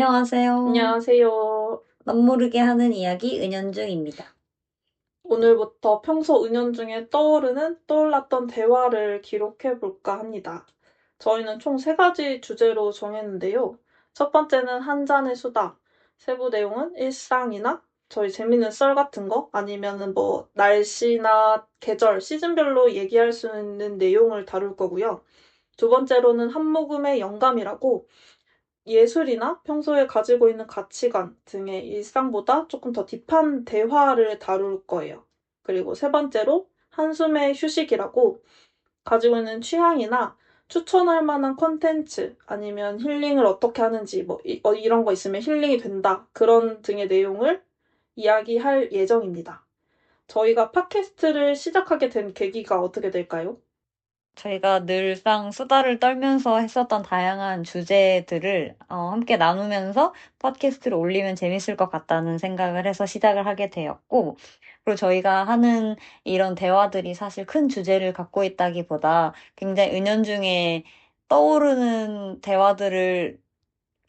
안녕하세요. 안녕하세요. 남모르게 하는 이야기 은연중입니다. 오늘부터 평소 은연중에 떠올랐던 대화를 기록해 볼까 합니다. 저희는 총 세 가지 주제로 정했는데요. 첫 번째는 한 잔의 수다. 세부 내용은 일상이나 저희 재밌는 썰 같은 거 아니면은 뭐 날씨나 계절, 시즌별로 얘기할 수 있는 내용을 다룰 거고요. 두 번째로는 한 모금의 영감이라고 예술이나 평소에 가지고 있는 가치관 등의 일상보다 조금 더 딥한 대화를 다룰 거예요. 그리고 세 번째로 한숨의 휴식이라고 가지고 있는 취향이나 추천할 만한 콘텐츠 아니면 힐링을 어떻게 하는지 뭐 이런 거 있으면 힐링이 된다. 그런 등의 내용을 이야기할 예정입니다. 저희가 팟캐스트를 시작하게 된 계기가 어떻게 될까요? 저희가 늘상 수다를 떨면서 했었던 다양한 주제들을 함께 나누면서 팟캐스트를 올리면 재밌을 것 같다는 생각을 해서 시작을 하게 되었고, 그리고 저희가 하는 이런 대화들이 사실 큰 주제를 갖고 있다기보다 굉장히 은연중에 떠오르는 대화들을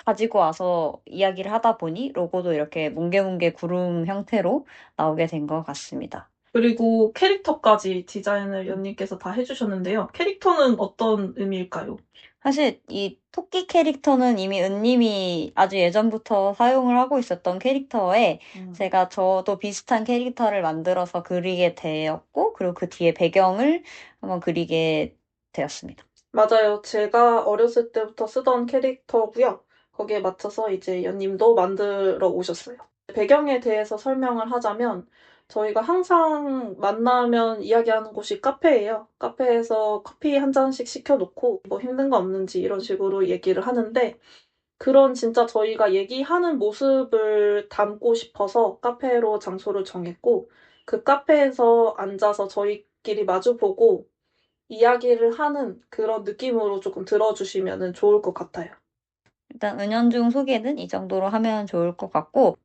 가지고 와서 이야기를 하다 보니 로고도 이렇게 뭉게뭉게 구름 형태로 나오게 된 것 같습니다. 그리고 캐릭터까지 디자인을 연님께서 다 해주셨는데요. 캐릭터는 어떤 의미일까요? 사실 이 토끼 캐릭터는 이미 은님이 아주 예전부터 사용을 하고 있었던 캐릭터에 제가 저도 비슷한 캐릭터를 만들어서 그리게 되었고, 그리고 그 뒤에 배경을 한번 그리게 되었습니다. 맞아요. 제가 어렸을 때부터 쓰던 캐릭터고요. 거기에 맞춰서 이제 연님도 만들어 오셨어요. 배경에 대해서 설명을 하자면 저희가 항상 만나면 이야기하는 곳이 카페예요. 카페에서 커피 한 잔씩 시켜놓고 뭐 힘든 거 없는지 이런 식으로 얘기를 하는데 그런 진짜 저희가 얘기하는 모습을 담고 싶어서 카페로 장소를 정했고 그 카페에서 앉아서 저희끼리 마주보고 이야기를 하는 그런 느낌으로 조금 들어주시면 좋을 것 같아요. 일단 은연중 소개는 이 정도로 하면 좋을 것 같고,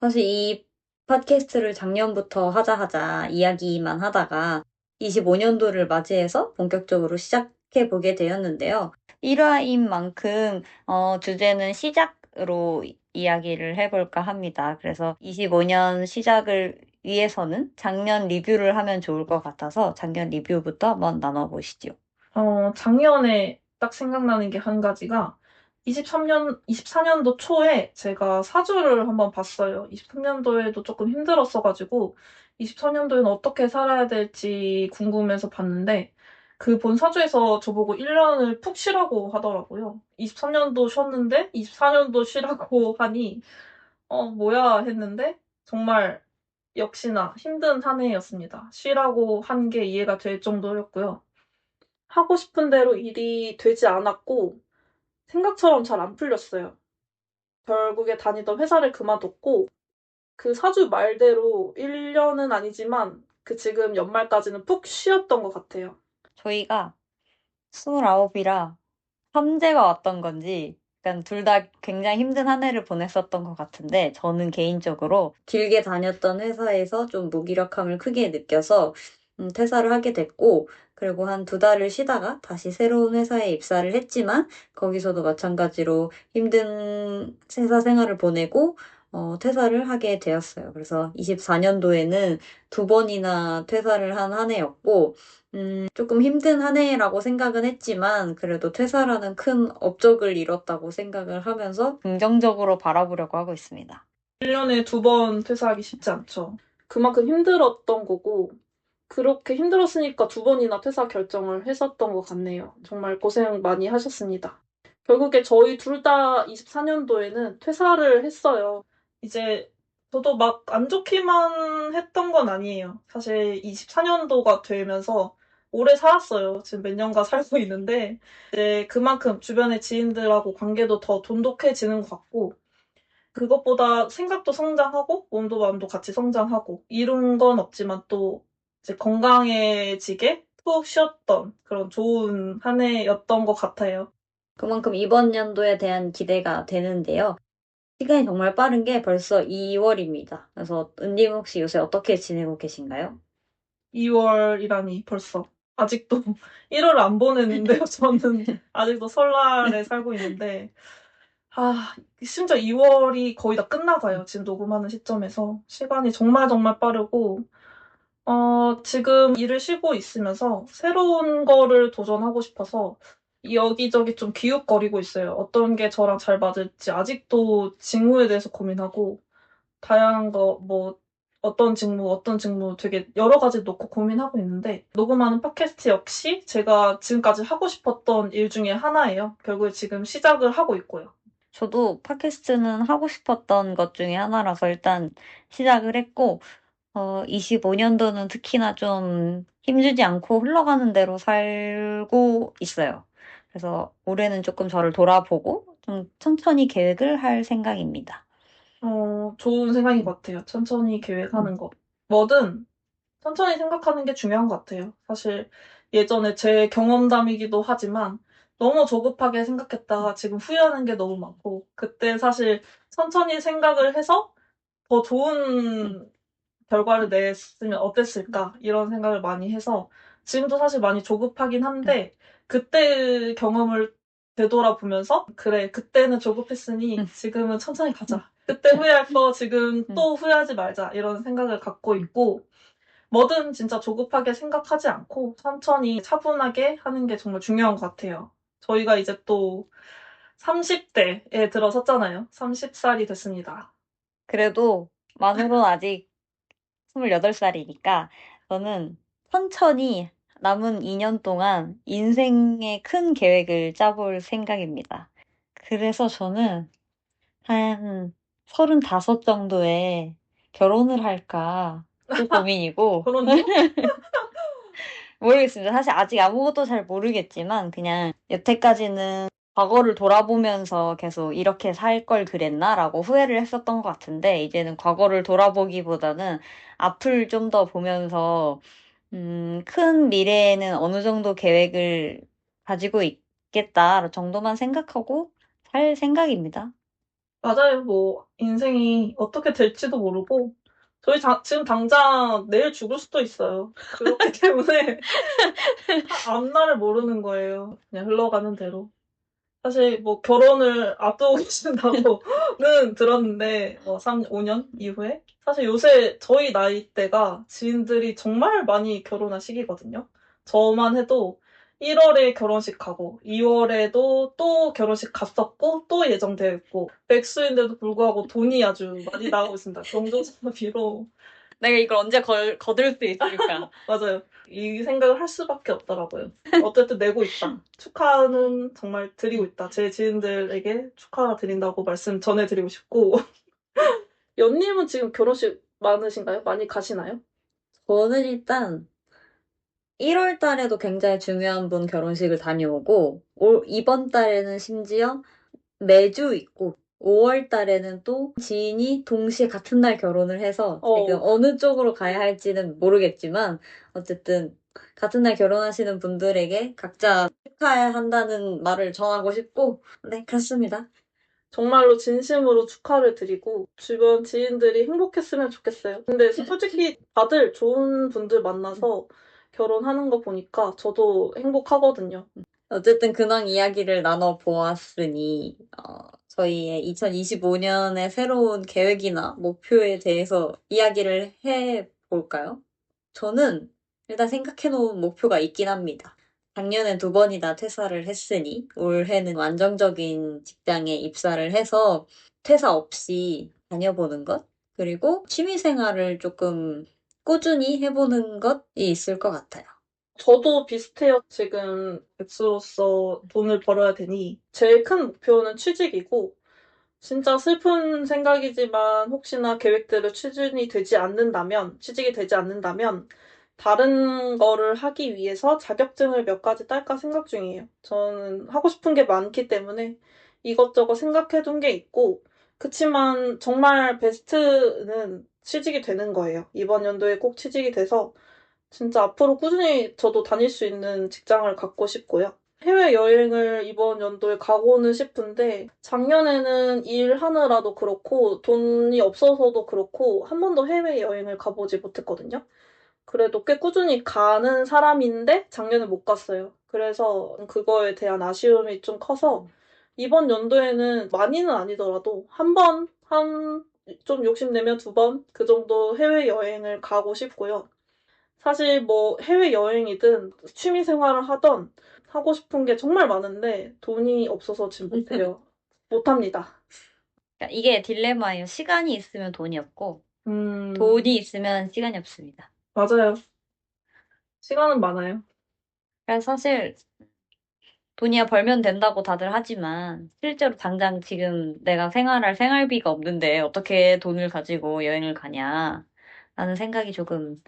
사실 이 팟캐스트를 작년부터 하자 이야기만 하다가 25년도를 맞이해서 본격적으로 시작해 보게 되었는데요. 1화인 만큼 주제는 시작으로 이야기를 해볼까 합니다. 그래서 25년 시작을 위해서는 작년 리뷰를 하면 좋을 것 같아서 작년 리뷰부터 한번 나눠보시죠. 작년에 딱 생각나는 게 한 가지가 24년도 초에 제가 사주를 한번 봤어요. 23년도에도 조금 힘들었어가지고 24년도에는 어떻게 살아야 될지 궁금해서 봤는데 그 본 사주에서 저보고 1년을 푹 쉬라고 하더라고요. 23년도 쉬었는데 24년도 쉬라고 하니 뭐야 했는데 정말 역시나 힘든 한 해였습니다. 쉬라고 한 게 이해가 될 정도였고요. 하고 싶은 대로 일이 되지 않았고 생각처럼 잘 안 풀렸어요. 결국에 다니던 회사를 그만뒀고 그 사주 말대로 1년은 아니지만 그 지금 연말까지는 푹 쉬었던 것 같아요. 저희가 29이라 삼재가 왔던 건지 약간 둘 다 굉장히 힘든 한 해를 보냈었던 것 같은데, 저는 개인적으로 길게 다녔던 회사에서 좀 무기력함을 크게 느껴서 퇴사를 하게 됐고, 그리고 한 2달을 쉬다가 다시 새로운 회사에 입사를 했지만 거기서도 마찬가지로 힘든 회사 생활을 보내고 퇴사를 하게 되었어요. 그래서 24년도에는 2번이나 퇴사를 한 해였고, 조금 힘든 한 해라고 생각은 했지만 그래도 퇴사라는 큰 업적을 이뤘다고 생각을 하면서 긍정적으로 바라보려고 하고 있습니다. 1년에 2번 퇴사하기 쉽지 않죠. 그만큼 힘들었던 거고 그렇게 힘들었으니까 2번이나 퇴사 결정을 했었던 것 같네요. 정말 고생 많이 하셨습니다. 결국에 저희 둘 다 24년도에는 퇴사를 했어요. 이제 저도 막 안 좋기만 했던 건 아니에요. 사실 24년도가 되면서 오래 살았어요. 지금 몇 년간 살고 있는데 이제 그만큼 주변의 지인들하고 관계도 더 돈독해지는 것 같고 그것보다 생각도 성장하고 몸도 마음도 같이 성장하고 이룬 건 없지만 또 이제 건강해지게 푹 쉬었던 그런 좋은 한 해였던 것 같아요. 그만큼 이번 연도에 대한 기대가 되는데요. 시간이 정말 빠른 게 벌써 2월입니다. 그래서 은님 혹시 요새 어떻게 지내고 계신가요? 2월이라니 벌써 아직도 1월 안 보냈는데요. 저는 아직도 설날에 살고 있는데 심지어 2월이 거의 다 끝나가요. 지금 녹음하는 시점에서. 시간이 정말 정말 빠르고, 지금 일을 쉬고 있으면서 새로운 거를 도전하고 싶어서 여기저기 좀 기웃거리고 있어요. 어떤 게 저랑 잘 맞을지 아직도 직무에 대해서 고민하고, 다양한 거, 뭐, 어떤 직무 되게 여러 가지 놓고 고민하고 있는데, 녹음하는 팟캐스트 역시 제가 지금까지 하고 싶었던 일 중에 하나예요. 결국에 지금 시작을 하고 있고요. 저도 팟캐스트는 하고 싶었던 것 중에 하나라서 일단 시작을 했고, 25년도는 특히나 좀 힘주지 않고 흘러가는 대로 살고 있어요. 그래서 올해는 조금 저를 돌아보고 좀 천천히 계획을 할 생각입니다. 좋은 생각인 음, 것 같아요. 천천히 음, 계획하는 거. 뭐든 천천히 생각하는 게 중요한 것 같아요. 사실 예전에 제 경험담이기도 하지만 너무 조급하게 생각했다가 지금 후회하는 게 너무 많고, 그때 사실 천천히 생각을 해서 더 음, 좋은 결과를 냈으면 어땠을까 이런 생각을 많이 해서 지금도 사실 많이 조급하긴 음, 한데, 그때 경험을 되돌아보면서 그래, 그때는 조급했으니 음, 지금은 천천히 음, 가자. 그때 후회할 거 지금 음. 또 후회하지 말자 이런 생각을 갖고 있고, 뭐든 진짜 조급하게 생각하지 않고 천천히 차분하게 하는 게 정말 중요한 것 같아요. 저희가 이제 또 30대에 들어섰잖아요. 30살이 됐습니다. 그래도 만으로는 아직 28살이니까 저는 천천히 남은 2년 동안 인생의 큰 계획을 짜볼 생각입니다. 그래서 저는 한 35 정도에 결혼을 할까 또 고민이고, 결혼요? 모르겠습니다. 사실 아직 아무것도 잘 모르겠지만, 그냥 여태까지는 과거를 돌아보면서 계속 이렇게 살 걸 그랬나라고 후회를 했었던 것 같은데, 이제는 과거를 돌아보기보다는 앞을 좀 더 보면서, 큰 미래에는 어느 정도 계획을 가지고 있겠다 정도만 생각하고 살 생각입니다. 맞아요. 뭐 인생이 어떻게 될지도 모르고 저희 지금 당장 내일 죽을 수도 있어요. 그렇기 때문에 앞날을 모르는 거예요. 그냥 흘러가는 대로. 사실 뭐 결혼을 앞두고 계신다고는 들었는데, 뭐 5년 이후에? 사실 요새 저희 나이대가 지인들이 정말 많이 결혼한 시기거든요. 저만 해도 1월에 결혼식 가고 2월에도 또 결혼식 갔었고 또 예정되어 있고, 백수인데도 불구하고 돈이 아주 많이 나가고 있습니다. 경조사비로. 내가 이걸 언제 거둘 수 있을까? 맞아요. 이 생각을 할 수밖에 없더라고요. 어쨌든 내고 있다. 축하는 정말 드리고 있다. 제 지인들에게 축하드린다고 말씀 전해드리고 싶고. 연님은 지금 결혼식 많으신가요? 많이 가시나요? 저는 일단 1월 달에도 굉장히 중요한 분 결혼식을 다녀오고, 이번 달에는 심지어 매주 있고, 5월 달에는 또 지인이 동시에 같은 날 결혼을 해서 지금 어, 어느 쪽으로 가야 할지는 모르겠지만, 어쨌든 같은 날 결혼하시는 분들에게 각자 축하한다는 말을 전하고 싶고, 네, 그렇습니다. 정말로 진심으로 축하를 드리고 주변 지인들이 행복했으면 좋겠어요. 근데 솔직히 다들 좋은 분들 만나서 결혼하는 거 보니까 저도 행복하거든요. 어쨌든 근황 이야기를 나눠보았으니, 저희의 2025년의 새로운 계획이나 목표에 대해서 이야기를 해볼까요? 저는 일단 생각해놓은 목표가 있긴 합니다. 작년에 2번이나 퇴사를 했으니, 올해는 안정적인 직장에 입사를 해서 퇴사 없이 다녀보는 것, 그리고 취미생활을 조금 꾸준히 해보는 것이 있을 것 같아요. 저도 비슷해요. 지금 백수로서 돈을 벌어야 되니 제일 큰 목표는 취직이고, 진짜 슬픈 생각이지만 혹시나 계획대로 취직이 되지 않는다면 다른 거를 하기 위해서 자격증을 몇 가지 딸까 생각 중이에요. 저는 하고 싶은 게 많기 때문에 이것저것 생각해둔 게 있고, 그치만 정말 베스트는 취직이 되는 거예요. 이번 연도에 꼭 취직이 돼서 진짜 앞으로 꾸준히 저도 다닐 수 있는 직장을 갖고 싶고요. 해외여행을 이번 연도에 가고는 싶은데, 작년에는 일하느라도 그렇고 돈이 없어서도 그렇고 한 번도 해외여행을 가보지 못했거든요. 그래도 꽤 꾸준히 가는 사람인데 작년에 못 갔어요. 그래서 그거에 대한 아쉬움이 좀 커서 이번 연도에는 많이는 아니더라도 한 번, 좀 욕심내면 두 번, 그 정도 해외여행을 가고 싶고요. 사실 뭐 해외여행이든 취미생활을 하던 하고 싶은 게 정말 많은데 돈이 없어서 지금 못해요. 못합니다. 그러니까 이게 딜레마예요. 시간이 있으면 돈이 없고, 음, 돈이 있으면 시간이 없습니다. 맞아요. 시간은 많아요. 그래서 사실 돈이야 벌면 된다고 다들 하지만, 실제로 당장 지금 내가 생활할 생활비가 없는데 어떻게 돈을 가지고 여행을 가냐, 라는 생각이 조금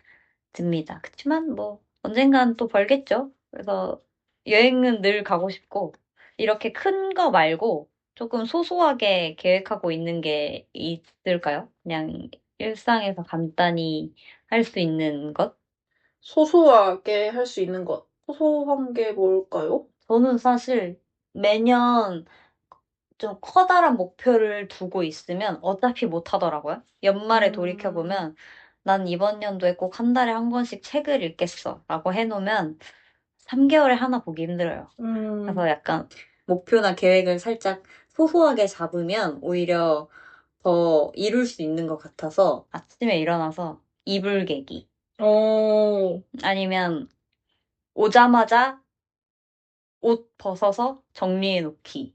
듭니다. 그치만 뭐, 언젠간 또 벌겠죠? 그래서 여행은 늘 가고 싶고, 이렇게 큰 거 말고 조금 소소하게 계획하고 있는 게 있을까요? 그냥 일상에서 간단히 할 수 있는 것? 소소하게 할 수 있는 것. 소소한 게 뭘까요? 저는 사실 매년 좀 커다란 목표를 두고 있으면 어차피 못 하더라고요. 연말에 음, 돌이켜보면 난 이번 연도에 꼭 한 달에 한 권씩 책을 읽겠어 라고 해놓으면 3개월에 하나 보기 힘들어요. 그래서 음, 약간 목표나 계획을 살짝 소소하게 잡으면 오히려 더 이룰 수 있는 것 같아서 아침에 일어나서 이불 개기 어, 아니면 오자마자 옷 벗어서 정리해 놓기.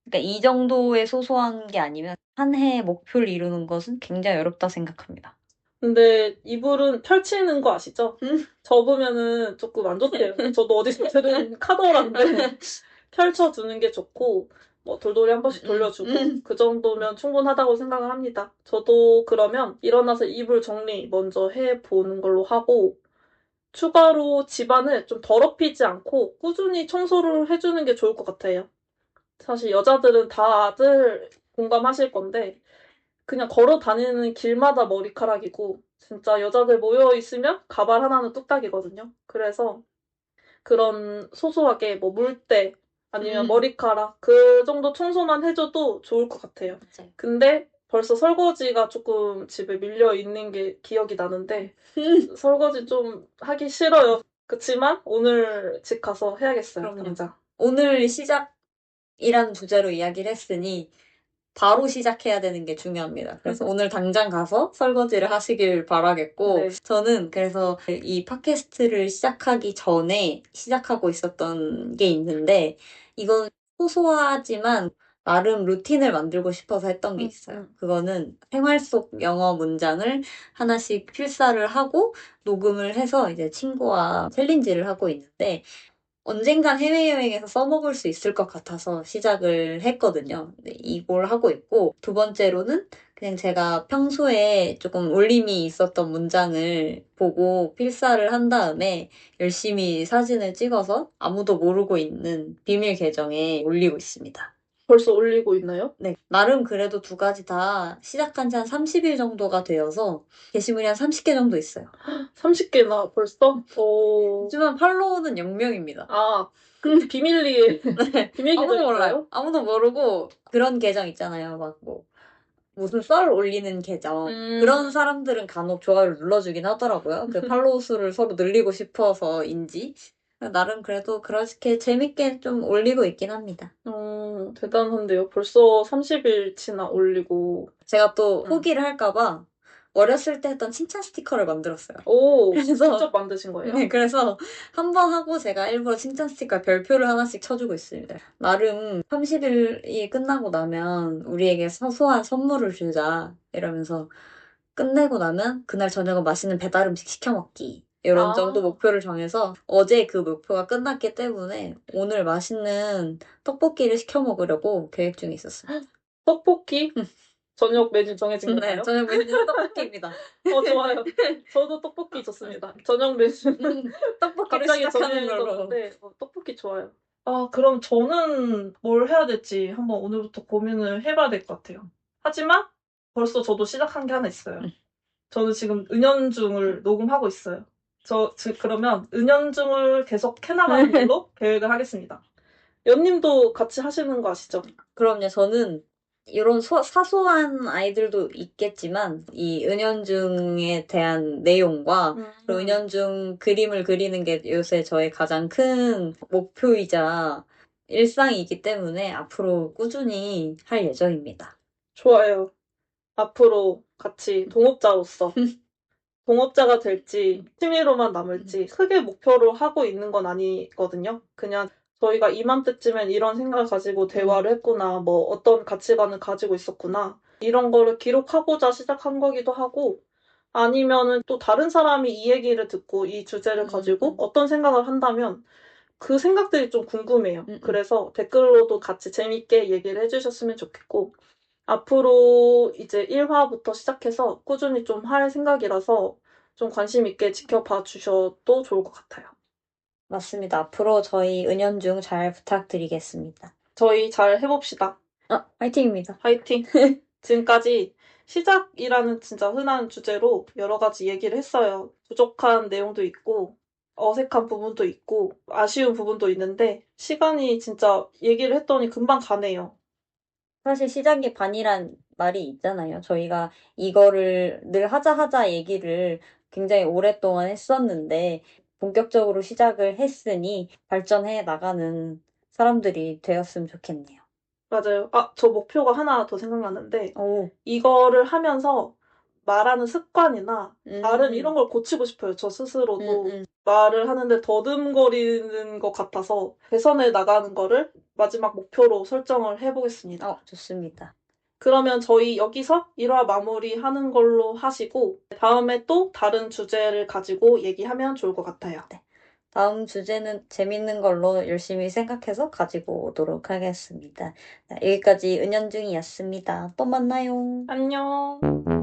그러니까 이 정도의 소소한 게 아니면 한 해의 목표를 이루는 것은 굉장히 어렵다 생각합니다. 근데 이불은 펼치는 거 아시죠? 접으면은 조금 안 좋대요. 저도 어디서 들은 카더라인데 펼쳐두는 게 좋고 뭐 돌돌이 한 번씩 돌려주고 그 정도면 충분하다고 생각을 합니다. 저도 그러면 일어나서 이불 정리 먼저 해보는 걸로 하고 추가로 집안을 좀 더럽히지 않고 꾸준히 청소를 해주는 게 좋을 것 같아요. 사실 여자들은 다들 공감하실 건데 그냥 걸어 다니는 길마다 머리카락이고 진짜 여자들 모여 있으면 가발 하나는 뚝딱이거든요. 그래서 그런 소소하게 뭐 물때 아니면 머리카락 그 정도 청소만 해줘도 좋을 것 같아요. 맞아요. 근데 벌써 설거지가 조금 집에 밀려 있는 게 기억이 나는데 설거지 좀 하기 싫어요. 그치만 오늘 집 가서 해야겠어요. 그럼요. 당장. 오늘 시작이라는 주제로 이야기를 했으니 바로 시작해야 되는 게 중요합니다. 그래서 오늘 당장 가서 설거지를 하시길 바라겠고, 네. 저는 그래서 이 팟캐스트를 시작하기 전에 시작하고 있었던 게 있는데, 이건 소소하지만 나름 루틴을 만들고 싶어서 했던 게 있어요. 그거는 생활 속 영어 문장을 하나씩 필사를 하고 녹음을 해서 이제 친구와 챌린지를 하고 있는데, 언젠간 해외여행에서 써먹을 수 있을 것 같아서 시작을 했거든요. 네, 이걸 하고 있고, 두 번째로는 그냥 제가 평소에 조금 울림이 있었던 문장을 보고 필사를 한 다음에 열심히 사진을 찍어서 아무도 모르고 있는 비밀 계정에 올리고 있습니다. 벌써 올리고 있나요? 네, 나름 그래도 두 가지 다 시작한 지 한 30일 정도가 되어서 게시물이 한 30개 정도 있어요. 30개나 벌써? 오. 하지만 팔로우는 0명입니다. 아, 그 비밀리에, 비밀 아무도 계정인가요? 몰라요. 아무도 모르고 그런 계정 있잖아요. 막 뭐 무슨 썰 올리는 계정. 그런 사람들은 간혹 좋아요를 눌러주긴 하더라고요. 그 팔로우 수를 서로 늘리고 싶어서인지. 나름 그래도 그렇게 재밌게 좀 올리고 있긴 합니다. 대단한데요. 벌써 30일치나 올리고. 제가 또 후기를 할까봐 어렸을 때 했던 칭찬 스티커를 만들었어요. 오, 그래서 직접 만드신 거예요? 네, 그래서 한 번 하고 제가 일부러 칭찬 스티커 별표를 하나씩 쳐주고 있습니다. 나름 30일이 끝나고 나면 우리에게 소소한 선물을 주자 이러면서 끝내고 나면 그날 저녁은 맛있는 배달 음식 시켜 먹기. 이런 정도 아, 목표를 정해서 어제 그 목표가 끝났기 때문에 오늘 맛있는 떡볶이를 시켜 먹으려고 계획 중에 있었어요. 떡볶이? 저녁 메뉴 정해진 네, 건가요? 저녁 메뉴는 떡볶이입니다. 좋아요. 저도 떡볶이 좋습니다. 저녁 메뉴. 떡볶이를 갑자기 시작하는 걸로. 정해졌는데, 떡볶이 좋아요. 아, 그럼 저는 뭘 해야 될지 한번 오늘부터 고민을 해봐야 될 것 같아요. 하지만 벌써 저도 시작한 게 하나 있어요. 저는 지금 은연중을 녹음하고 있어요. 그러면 은연중을 계속 해나가는 걸로 계획을 하겠습니다. 연님도 같이 하시는 거 아시죠? 그럼요. 저는 이런 사소한 아이들도 있겠지만 이 은연중에 대한 내용과 그 은연중 그림을 그리는 게 요새 저의 가장 큰 목표이자 일상이기 때문에 앞으로 꾸준히 할 예정입니다. 좋아요. 앞으로 같이 동업자로서 동업자가 될지 취미로만 남을지 크게 목표로 하고 있는 건 아니거든요. 그냥 저희가 이맘때쯤엔 이런 생각을 가지고 대화를 했구나, 뭐 어떤 가치관을 가지고 있었구나, 이런 거를 기록하고자 시작한 거기도 하고, 아니면은 또 다른 사람이 이 얘기를 듣고 이 주제를 가지고 어떤 생각을 한다면 그 생각들이 좀 궁금해요. 그래서 댓글로도 같이 재밌게 얘기를 해주셨으면 좋겠고, 앞으로 이제 1화부터 시작해서 꾸준히 좀 할 생각이라서 좀 관심 있게 지켜봐 주셔도 좋을 것 같아요. 맞습니다. 앞으로 저희 은연중 잘 부탁드리겠습니다. 저희 잘 해봅시다. 화이팅입니다. 화이팅! 지금까지 시작이라는 진짜 흔한 주제로 여러 가지 얘기를 했어요. 부족한 내용도 있고, 어색한 부분도 있고, 아쉬운 부분도 있는데, 시간이 진짜 얘기를 했더니 금방 가네요. 사실 시작이 반이란 말이 있잖아요. 저희가 이거를 늘 하자 얘기를 굉장히 오랫동안 했었는데, 본격적으로 시작을 했으니 발전해 나가는 사람들이 되었으면 좋겠네요. 맞아요. 아, 저 목표가 하나 더 생각나는데, 오, 이거를 하면서 말하는 습관이나 발음 이런 음, 걸 고치고 싶어요. 저 음, 스스로도 음. 말을 하는데 더듬거리는 것 같아서 개선해 나가는 거를 마지막 목표로 설정을 해보겠습니다. 좋습니다. 그러면 저희 여기서 1화 마무리하는 걸로 하시고 다음에 또 다른 주제를 가지고 얘기하면 좋을 것 같아요. 다음 주제는 재밌는 걸로 열심히 생각해서 가지고 오도록 하겠습니다. 자, 여기까지 은연중이었습니다. 또 만나요. 안녕.